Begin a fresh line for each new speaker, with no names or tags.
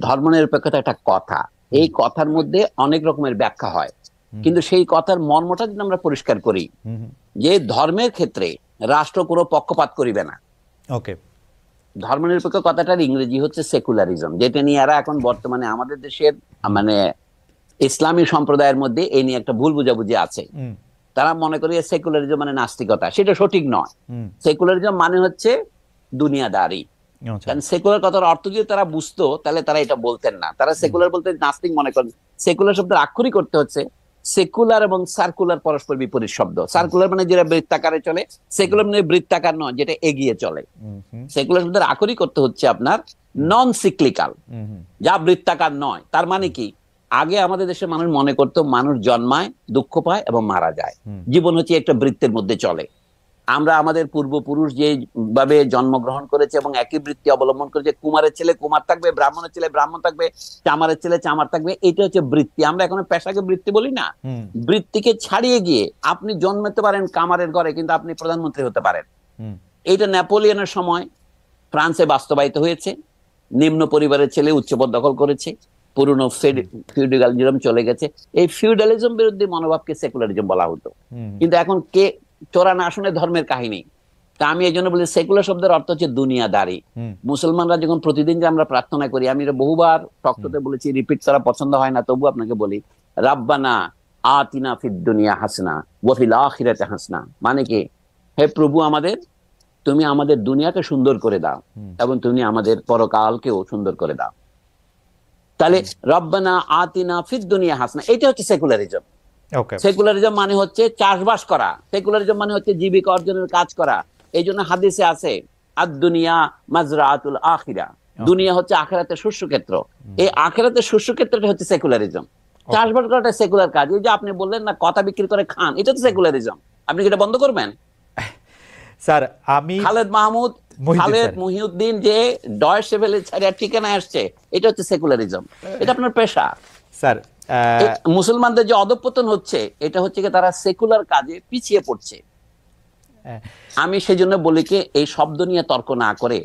ধর্মনিরপেক্ষতা একটা কথা, এই কথার মধ্যে অনেক রকমের ব্যাখ্যা হয়, কিন্তু সেই কথার মর্মটা যদি আমরা পরিষ্কার করি যে ধর্মের ক্ষেত্রে রাষ্ট্র কোনো পক্ষপাত করিবে না।
ওকে,
ধর্মনিরপেক্ষ কথাটার ইংরেজি হচ্ছে সেকুলারিজম, যেটা নিয়ে এরা এখন বর্তমানে আমাদের দেশের মানে ইসলামী সম্প্রদায়ের মধ্যে এই নিয়ে একটা ভুল বুঝাবুঝি আছে। তারা মনে করে সেকুলারিজম মানে নাস্তিকতা, সেটা সঠিক নয়। সেকুলারিজম মানে হচ্ছে দুনিয়াদারি। কারণ সেকুলার কথার অর্থ যদি তারা বুঝতো তাহলে তারা এটা বলতেন না। তারা সেকুলার বলতে নাস্তিক মনে করেন। সেকুলার শব্দের আক্ষরিক করতে হচ্ছে সেকুলার এবং সার্কুলার পরস্পর বিপরীত শব্দ। সার্কুলার মানে যেটা বৃত্তাকারে চলে, সেকুলার মানে বৃত্তাকার নয়, যেটা এগিয়ে চলে। সেকুলার শব্দের আক্ষরিক করতে হচ্ছে আপনার নন সিক্লিক্যাল, যা বৃত্তাকার নয়। তার মানে কি, আগে আমাদের দেশের মানুষ মনে করতো মানুষ জন্মায়, দুঃখ পায় এবং মারা যায়, জীবন হচ্ছে একটা বৃত্তের মধ্যে চলে। আমরা আমাদের পূর্বপুরুষ যেভাবে জন্মগ্রহণ করেছে এবং একই বৃত্তি অবলম্বন করেছে, কুমারের ছেলে কুমার থাকবে, ব্রাহ্মণের ছেলে ব্রাহ্মণ থাকবে, চামারের ছেলে চামার থাকবে, এটা হচ্ছে বৃত্তি। আমরা এখন পেশাকে বৃত্তি বলি না। বৃত্তিকে ছাড়িয়ে গিয়ে আপনি জন্মাতে পারেন কামারের ঘরে, কিন্তু আপনি প্রধানমন্ত্রী হতে পারেন। এইটা নেপোলিয়নের সময় ফ্রান্সে বাস্তবায়িত হয়েছে। নিম্ন পরিবারের ছেলে উচ্চপদ দখল করেছে, পুরনো ফিউডালিজম চলে গেছে। এই ফিউডালিজম বিরুদ্ধে মনোভাবকে সেকুলারিজম বলা হতো। কিন্তু এখন কে চোরা না শুনে ধর্মের কাহিনী। তা আমি এই জন্য বলি সেকুলার শব্দের অর্থ হচ্ছে দুনিয়াদারি। মুসলমানরা যখন প্রতিদিন যে আমরা প্রার্থনা করি, আমি বহুবার টকশোতে বলেছি, রিপিট করা পছন্দ হয় না, তবু আপনাকে বলি, রাব্বানা আতিনা ফিদ দুনিয়া হাসনা ওয়া ফিল আখিরাতি হাসনা। মানে কি, হে প্রভু আমাদের, তুমি আমাদের দুনিয়াকে সুন্দর করে দাও এবং তুমি আমাদের পরকালকেও সুন্দর করে দাও। তাহলে রব্বানা আতিনা ফিদ দুনিয়া হাসনা, এটা হচ্ছে সেকুলারিজম। সেকুলারিজম মানে হচ্ছে চাষবাস করা, সেকুলারিজম মানে হচ্ছে জীবিকা অর্জনের কাজ করা। এই জন্য হাদিসে আছে আদ দুনিয়া মাজরাতুল আখিরা, দুনিয়া হচ্ছে আখিরাতের শস্যক্ষেত্র। এই আখিরাতের শস্যক্ষেত্রটা হচ্ছে সেকুলারিজম। চাষবাস করাটা সেকুলার কাজ। এই যে আপনি বললেন না কথা বিক্রি করে খান, এটা তো সেকুলারিজম। আপনি কি এটা বন্ধ করবেন?
স্যার আমি
খালেদ মহিউদ্দিন যে ডয়েচে ভেলে ছাড়া ঠিকানায় আসছে, এটা হচ্ছে সেকুলারিজম। এটা আপনার পেশা।
স্যার
মুসলমানদের যে অধঃপতন হচ্ছে, এটা হচ্ছে কি তারা সেকুলার কাজে পিছিয়ে পড়ছে। আমি সেজন্য বলি কি, এই শব্দ নিয়ে তর্ক না করে